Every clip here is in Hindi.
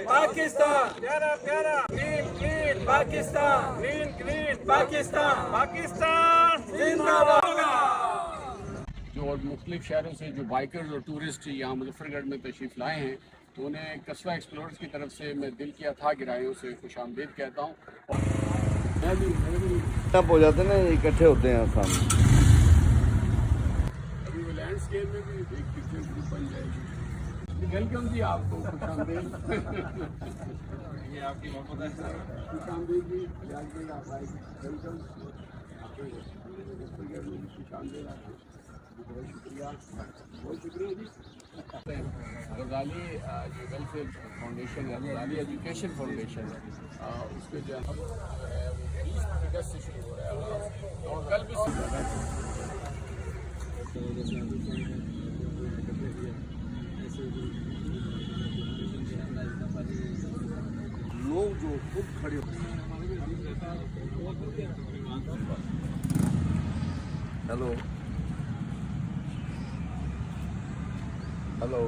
पाकिस्तान, प्यारा प्यारा, clean clean Pakistan, clean clean Pakistan, Pakistan जिंदाबाद। जो और मुख्तलिफ शहरों से जो बाइकर्स और टूरिस्ट यहाँ मुजफ्फरगढ़ में तशरीफ़ लाए हैं, तो उन्हें कस्बा एक्सप्लोरर्स की तरफ से मैं दिल की अथाह गहराइयों से खुशामदीद कहता हूँ। तब हो जाते ना, इकट्ठे होते हैं सामने। अभी वो लैंडस्केप में भी एक पिक्चर ग्रुप बन जाएगी। वेलकम जी, आपको खुशामदीद। ये आपकी मोहब्बत है। खुशामदीद जी, आप आए, वेलकम। खुशामदीद आपको, बहुत शुक्रिया, बहुत शुक्रिया जी। गजाली जो वेलफेयर फाउंडेशन है, गजाली एजुकेशन फाउंडेशन है, उसके जो है वो 20 अगस्त से शुरू हो रहा है और कल भी लोग जो खुद खड़े होते हैं। हेलो हेलो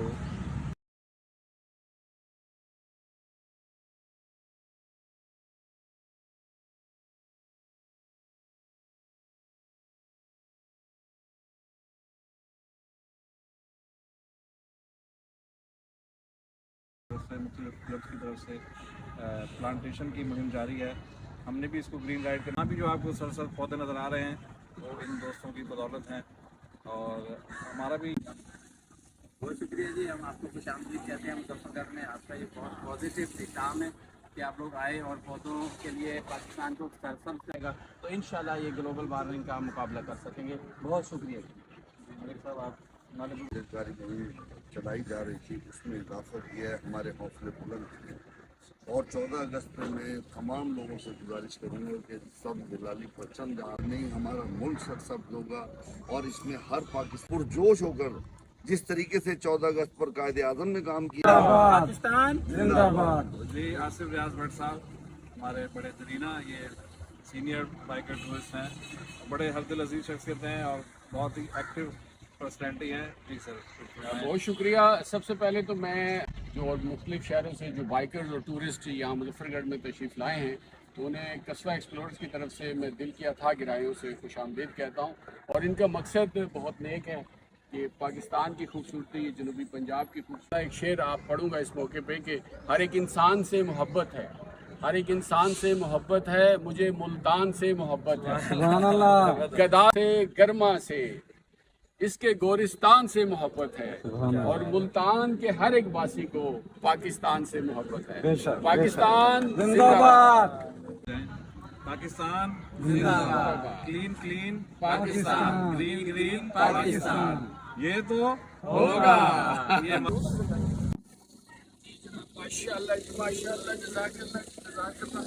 मुख्तलिफ क्लब्स की तरफ से प्लांटेशन की मुहिम जारी है। हमने भी इसको ग्रीन राइड करना भी, जो आपको सरसर पौधे नज़र आ रहे हैं वो इन दोस्तों की बदौलत हैं। और हमारा भी बहुत शुक्रिया जी, हम आपको खुशामदीद कहते हैं मुजफ्फरगढ़ में। आपका ये बहुत पॉजिटिव काम है कि आप लोग आए और पौधों के लिए पाकिस्तान को सरसर करेगा, तो इंशाल्लाह ये ग्लोबल वार्मिंग का मुकाबला कर सकेंगे। बहुत शुक्रिया मलिक साहब। आप बेरोजगारी मुहिम चलाई जा रही थी, उसमें इजाफा किया है, हमारे हौसले बुलंद हैं। और 14 अगस्त में मैं तमाम लोगों से गुजारिश करूँगा कि सब दिलाली पर चंद नहीं, हमारा मुल्क सरसब्ज होगा। और इसमें हर पाकिस्तान पुरजोश होकर जिस तरीके से 14 अगस्त पर कायदे आज़म ने काम किया, पाकिस्तान जिंदाबाद। जी आसिफ रियाज भट्ट साहब हमारे बड़े दरीना, ये सीनियर बाइकर टूरिस्ट हैं, बड़े हरदिल अजीज शख्सियत हैं और बहुत ही एक्टिव पर्सनैलिटी हैं। जी सर, बहुत शुक्रिया। सबसे पहले तो मैं जो और मुख्तलिफ शहरों से जो बाइकर्स और टूरिस्ट यहाँ मुजफ्फरगढ़ में तशरीफ़ लाए हैं, तो उन्हें कस्बा एक्सप्लोरर्स की तरफ से मैं दिल की अथाह गहराइयों से खुशामदीद कहता हूँ। और इनका मकसद बहुत नेक है कि पाकिस्तान की खूबसूरती, जनूबी पंजाब की खूबसूरती। एक शेर आप पढ़ूंगा इस मौके पे कि हर एक इंसान से मोहब्बत है, हर एक इंसान से मोहब्बत है, मुझे मुल्तान से मोहब्बत है, गदा से गर्मा से इसके गोरिस्तान से मोहब्बत है, और मुल्तान के हर एक वासी को पाकिस्तान से मोहब्बत है। पाकिस्तान जिंदाबाद, पाकिस्तान जिंदाबाद, clean clean Pakistan, green green Pakistan, ये तो होगा। ये माशाअल्लाह माशाअल्लाह, जज़ाकल्लाह जज़ाकल्लाह।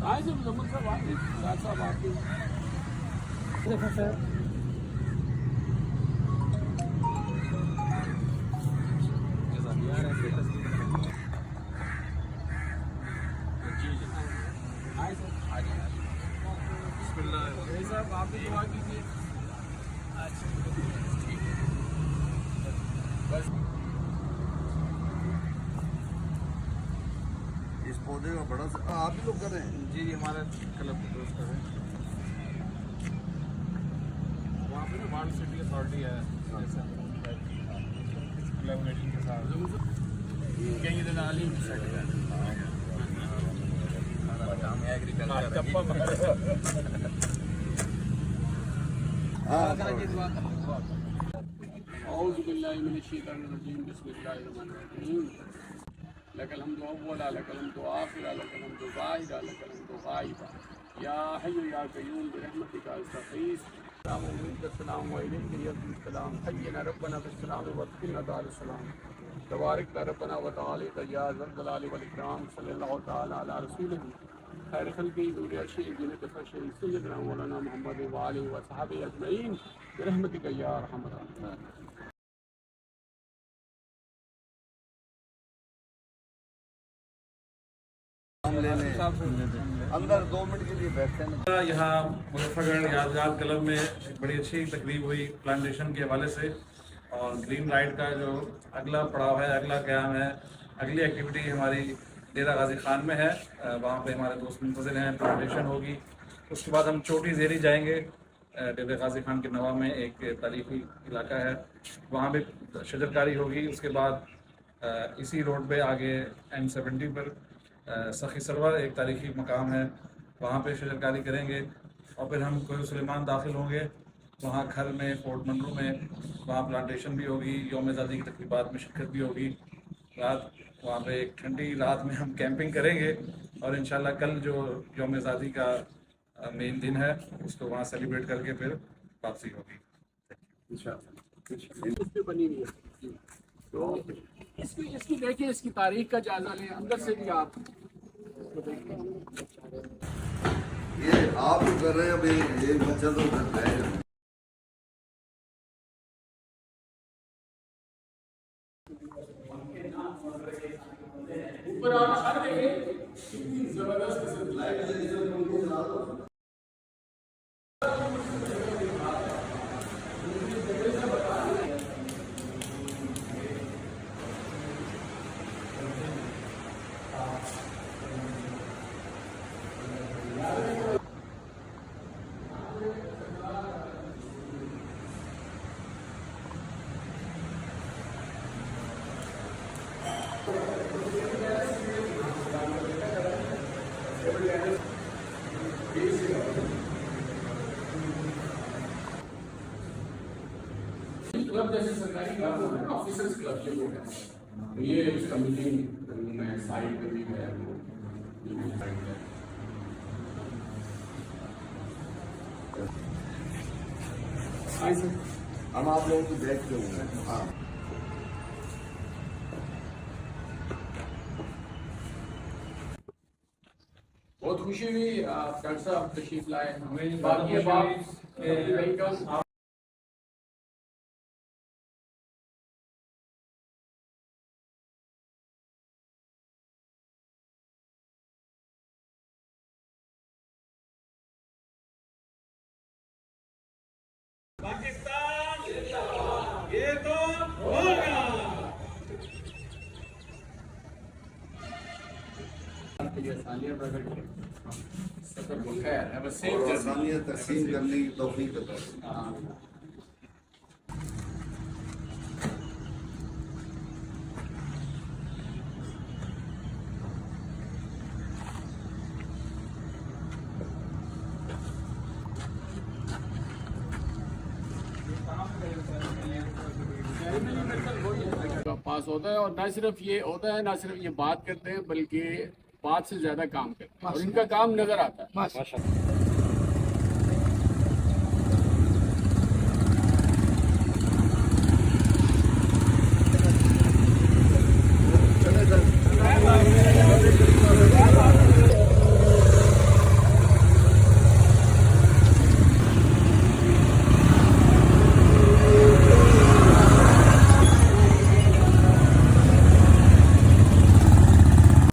आज हम लोगों का साहब आपके साहब आप भी दुआ कीजिए। बस इस पौधे का बड़ा आप ही लोग कर रहे हैं। जी हमारे क्लब के दोस्त हैं, वहाँ पे ना वार्ड सिटी अथॉरिटी है, जैसे कोलैबोरेशन के साथ कहीं दिन आली लकल हम्दु अव्वला लकल हम्दु आखिरा लकल हम्दु ज़ाहिरा लकल हम्दु ग़ाइबा या हय्यु या क़य्यूम बिरहमतिका अस्तग़ीथ। अस्सलाम वालेकुम यस्सलाम हय्यना रब्बना बिस्सलाम वक़िना दारुस्सलाम तबारक रब्बना व तआला या ज़ल जलाली वल इकराम सल्लल्लाहु तआला अला रसूलिही खैर खल्क़ी नूर अर्शी जिन्नत फशी सय्यदना मौलाना मुहम्मद व आलिहि व सहाबिही अजमईन बिरहमतिका या अरहमर राहिमीन। लेने अंदर 2 मिनट के लिए बैठते हैं। यहाँ मुजफ्फरगढ़ यादगार क्लब में एक बड़ी अच्छी तकरीब हुई प्लांटेशन के हवाले से, और ग्रीन राइड का जो अगला पड़ाव है, अगला क़याम है, अगली एक्टिविटी हमारी डेरा गाजी खान में है। वहाँ पे हमारे दोस्त मुंतज़िर हैं, प्लांटेशन होगी। उसके बाद हम चोटी ज़ेरी जाएंगे। डेरा गाजी खान के नवा में एक तारीखी इलाका है, वहाँ पे शजरकारी होगी। उसके बाद इसी रोड पे आगे N70 पर सखी सरवर एक तारीखी मकाम है, वहाँ पे शजरकारी करेंगे। और फिर हम कोई सुलेमान दाखिल होंगे वहाँ घर में, फोर्ट मंडरू में, वहाँ प्लांटेशन भी होगी, यौम आज़ादी की तकरीबात में शिरकत भी होगी। रात वहाँ पे एक ठंडी रात में हम कैंपिंग करेंगे, और इंशाल्लाह कल जो यौम आज़ादी का मेन दिन है उसको वहाँ सेलिब्रेट करके फिर वापसी होगी। इसमें बनी हुई है। तो इसकी देखिए, इसकी तारीख का जायजा लें, अंदर से भी आप इसको देखिए। ये आप जो कर रहे हैं, अभी एक बच्चा तो करता है। ऊपर आप छत देखिए, कितनी जबरदस्त क्लब जैसे सरकारी क्लब है, ऑफिसर्स क्लब के लोग हैं। तो ये उसका मीटिंग रूम है, साइड पे भी है, हम आप लोगों को देखते होंगे। हाँ, बहुत खुशी हुई डॉक्टर साहब तशरीफ लाए। हमें बाकी वेलकम। पाकिस्तान ये तो होगा। आसानियाँ प्रकट करें, सफर बखैर है, बस सेफ और जर्नी। आसानियाँ तकसीम करने की तौफीक अता फरमाए। पास होता है, और ना सिर्फ ये होता है, ना सिर्फ ये बात करते हैं, बल्कि बात से ज्यादा काम करते हैं, और इनका काम नजर आता है।